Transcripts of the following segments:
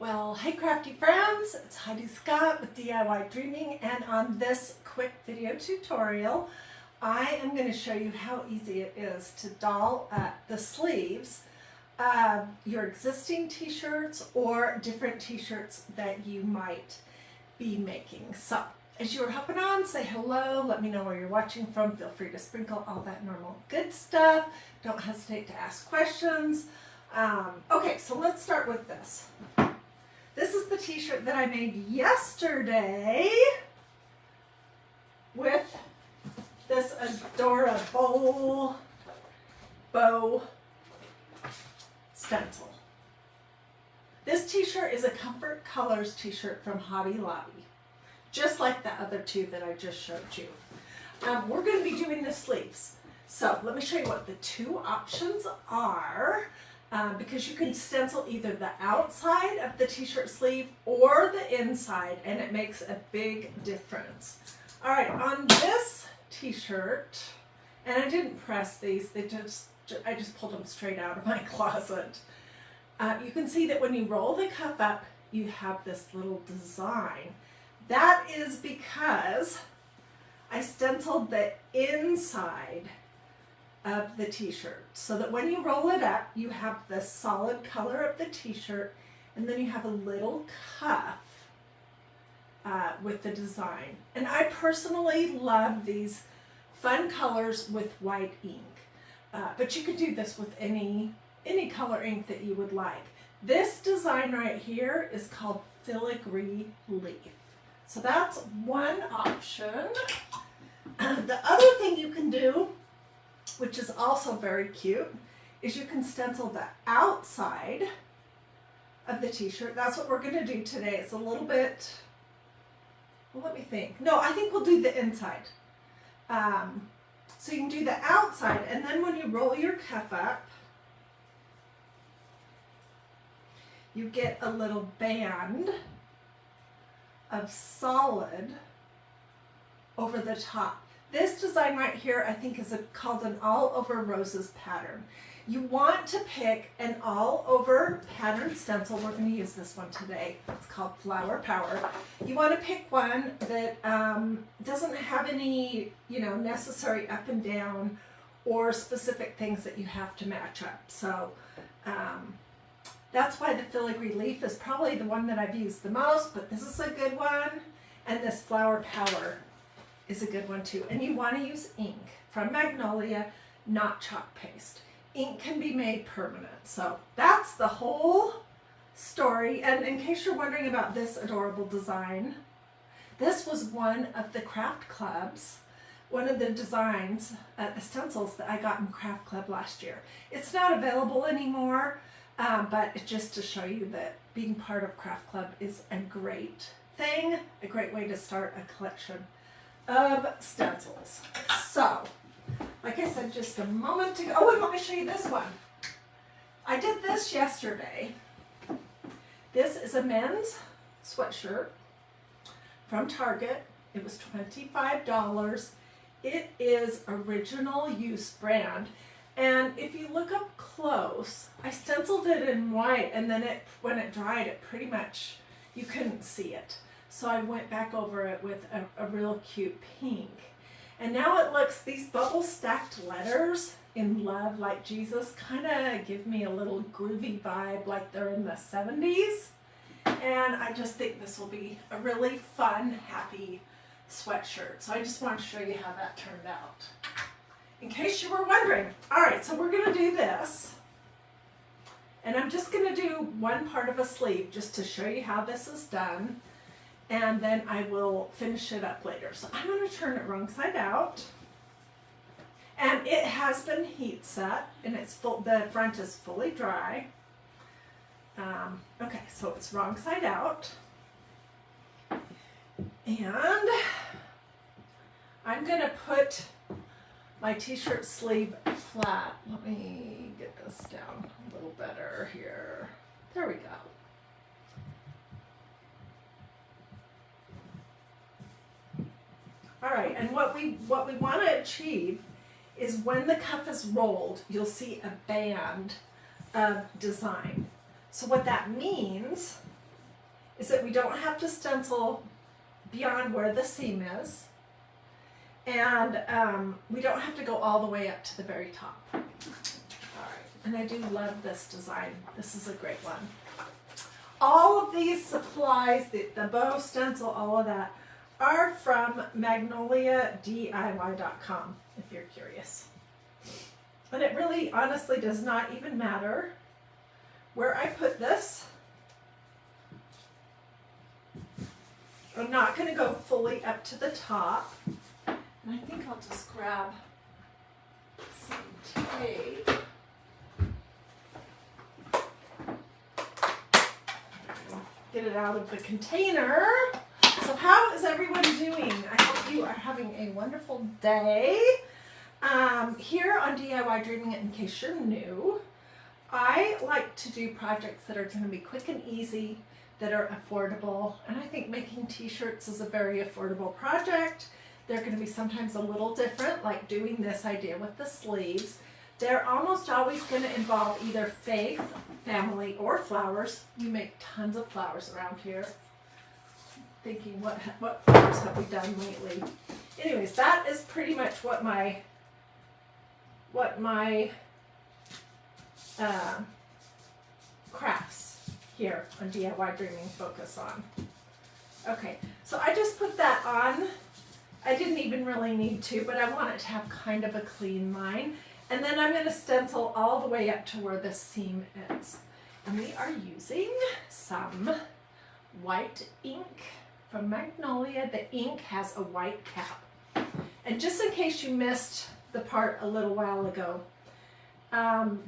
Well, hey crafty friends, it's Hiedi Scott with DiyDreaming, and on this quick video tutorial, I am going to show you how easy it is to doll up the sleeves of your existing t-shirts or different t-shirts that you might be making. So, as you're hopping on, say hello, let me know where you're watching from, feel free to sprinkle all that normal good stuff, don't hesitate to ask questions. Okay, so let's start with this. This is the t-shirt that I made yesterday with this adorable bow stencil. This t-shirt is a Comfort Colors t-shirt from Hobby Lobby, just like the other two that I just showed you. We're going to be doing the sleeves. So let me show you what the two options are. Because you can stencil either the outside of the t-shirt sleeve or the inside, and it makes a big difference. All right, on this t-shirt, and I didn't press these, I just pulled them straight out of my closet. You can see that when you roll the cuff up, you have this little design. That is because I stenciled the inside of the t-shirt, so that when you roll it up, you have the solid color of the t-shirt, and then you have a little cuff with the design. And I personally love these fun colors with white ink, but you could do this with any color ink that you would like. This design right here is called filigree leaf. So that's one option. The other thing you can do, which is also very cute, is you can stencil the outside of the t-shirt. That's what we're going to do today. It's a little bit, well, let me think. No, I think we'll do the inside. So you can do the outside, and then when you roll your cuff up, you get a little band of solid over the top. This design right here, I think, is called an all over roses pattern. You want to pick an all over pattern stencil. We're going to use this one today. It's called Flower Power. You want to pick one that doesn't have any, necessary up and down or specific things that you have to match up. So that's why the filigree leaf is probably the one that I've used the most, but this is a good one. And this Flower Power is a good one too. And you want to use ink from Magnolia, not chalk paste. Ink can be made permanent. So that's the whole story. And in case you're wondering about this adorable design, this was one of the craft clubs, one of the designs, the stencils that I got in craft club last year. It's not available anymore, but just to show you that being part of craft club is a great thing, a great way to start a collection of stencils. So, like I said just a moment ago, oh, and let me show you this one. I did this yesterday. This is a men's sweatshirt from Target. It was $25. It is original use brand. And if you look up close, I stenciled it in white, and then when it dried, it pretty much, you couldn't see it. So I went back over it with a real cute pink. And now it looks, these bubble stacked letters in Love Like Jesus kind of give me a little groovy vibe like they're in the 70s. And I just think this will be a really fun, happy sweatshirt. So I just want to show you how that turned out, in case you were wondering. All right, so we're going to do this. And I'm just going to do one part of a sleeve just to show you how this is done. And then I will finish it up later. So I'm going to turn it wrong side out. And it has been heat set, and it's full. The front is fully dry. Okay, so it's wrong side out. And I'm going to put my t-shirt sleeve flat. Let me get this down a little better here. There we go. All right, and what we want to achieve is when the cuff is rolled, you'll see a band of design. So what that means is that we don't have to stencil beyond where the seam is. And we don't have to go all the way up to the very top. All right, and I do love this design. This is a great one. All of these supplies, the bow, stencil, all of that, are from MagnoliaDIY.com, if you're curious. And it really, honestly, does not even matter where I put this. I'm not going to go fully up to the top. And I think I'll just grab some tape. Get it out of the container. So how is everyone doing? I hope you are having a wonderful day. Here on DIY Dreaming It, in case you're new, I like to do projects that are going to be quick and easy, that are affordable. And I think making t-shirts is a very affordable project. They're going to be sometimes a little different, like doing this idea with the sleeves. They're almost always going to involve either faith, family, or flowers. You make tons of flowers around here. Thinking, what flowers have we done lately? Anyways, that is pretty much what my crafts here on DIY Dreaming focus on. Okay, so I just put that on. I didn't even really need to, but I want it to have kind of a clean line. And then I'm going to stencil all the way up to where the seam is. And we are using some white ink from Magnolia. The ink has a white cap. And just in case you missed the part a little while ago,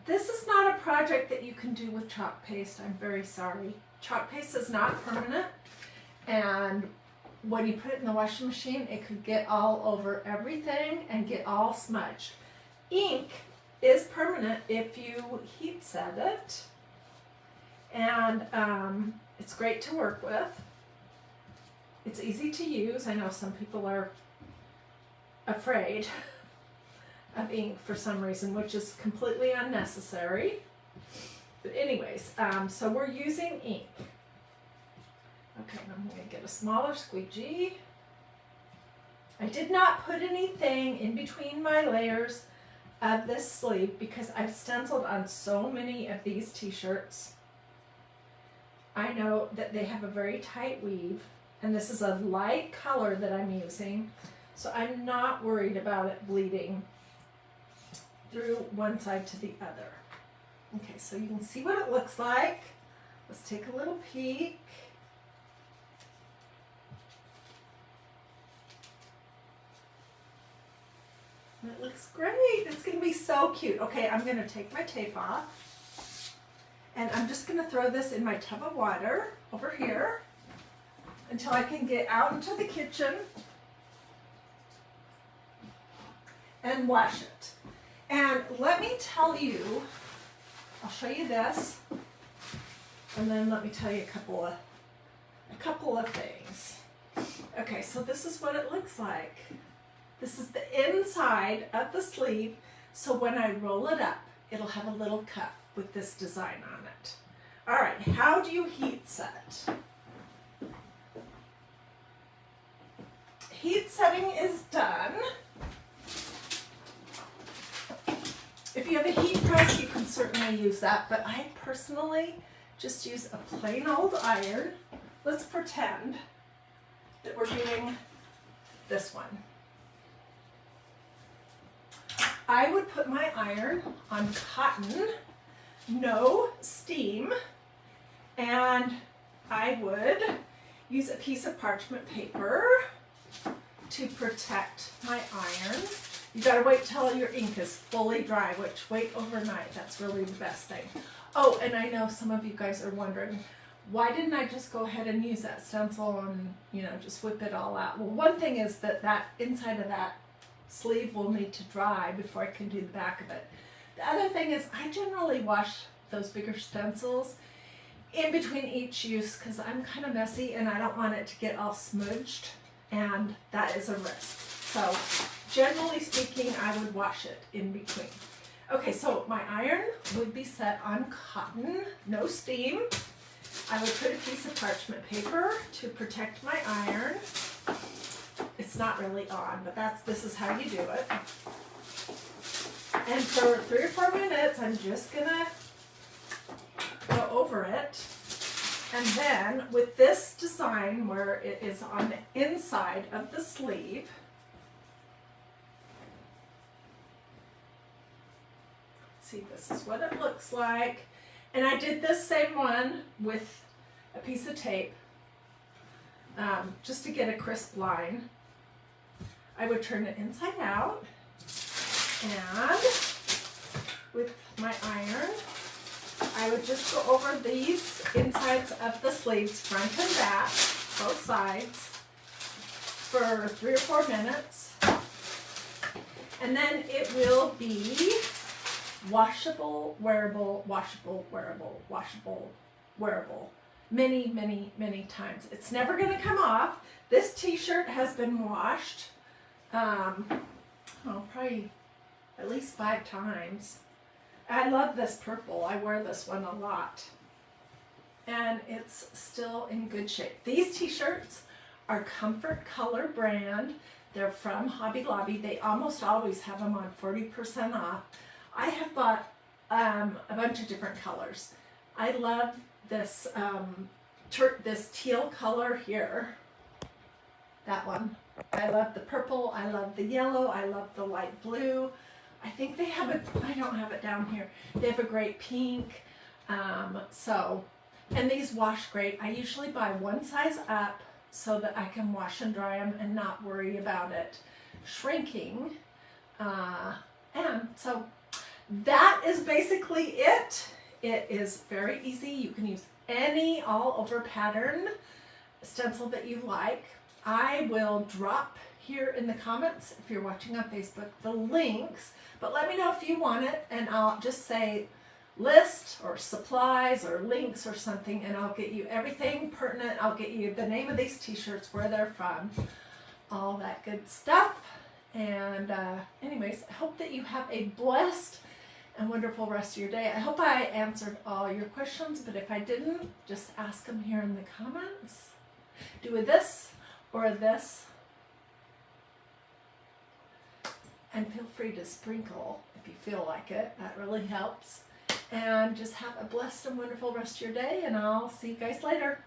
this is not a project that you can do with chalk paste. I'm very sorry. Chalk paste is not permanent. And when you put it in the washing machine, it could get all over everything and get all smudged. Ink is permanent if you heat set it, and it's great to work with. It's easy to use. I know some people are afraid of ink for some reason, which is completely unnecessary. But anyways, so we're using ink. Okay, I'm going to get a smaller squeegee. I did not put anything in between my layers of this sleeve because I've stenciled on so many of these t-shirts. I know that they have a very tight weave, and this is a light color that I'm using, so I'm not worried about it bleeding through one side to the other. Okay, so you can see what it looks like. Let's take a little peek. It looks great. It's going to be so cute. Okay, I'm going to take my tape off. And I'm just going to throw this in my tub of water over here until I can get out into the kitchen and wash it. And let me tell you, I'll show you this, and then let me tell you a couple of things. Okay, so this is what it looks like. This is the inside of the sleeve, so when I roll it up, it'll have a little cuff with this design on it. All right, how do you heat set? Heat setting is done. If you have a heat press, you can certainly use that, but I personally just use a plain old iron. Let's pretend that we're doing this one. I would put my iron on cotton, no steam, and I would use a piece of parchment paper to protect my iron. You gotta wait till your ink is fully dry, which wait overnight. That's really the best thing. Oh, and I know some of you guys are wondering, why didn't I just go ahead and use that stencil and, just whip it all out? Well, one thing is that inside of that sleeve will need to dry before I can do the back of it. The other thing is I generally wash those bigger stencils in between each use because I'm kind of messy and I don't want it to get all smudged, and that is a risk. So generally speaking, I would wash it in between. Okay, so my iron would be set on cotton, no steam. I would put a piece of parchment paper to protect my iron. It's not really on, but this is how you do it. And for 3 or 4 minutes, I'm just gonna go over it. And then with this design where it is on the inside of the sleeve, see, this is what it looks like. And I did this same one with a piece of tape, just to get a crisp line. I would turn it inside out, and with my iron, I would just go over these insides of the sleeves, front and back, both sides, for 3 or 4 minutes. And then it will be washable, wearable, washable, wearable, washable, wearable. Many, many, many times. It's never going to come off. This t-shirt has been washed, probably at least 5 times. I love this purple. I wear this one a lot. And it's still in good shape. These t-shirts are Comfort Color brand. They're from Hobby Lobby. They almost always have them on 40% off. I have bought a bunch of different colors. I love this this teal color here. That one. I love the purple. I love the yellow. I love the light blue. I think they have I don't have it down here. They have a great pink. And these wash great. I usually buy one size up so that I can wash and dry them and not worry about it shrinking. And so that is basically it. It is very easy. You can use any all over pattern stencil that you like. I will drop here in the comments, if you're watching on Facebook, the links, but let me know if you want it, and I'll just say list or supplies or links or something, and I'll get you everything pertinent. I'll get you the name of these t-shirts, where they're from, all that good stuff. And anyways, I hope that you have a blessed and wonderful rest of your day. I hope I answered all your questions, but if I didn't, just ask them here in the comments. Do a this or a this. And feel free to sprinkle if you feel like it. That really helps. And just have a blessed and wonderful rest of your day, and I'll see you guys later.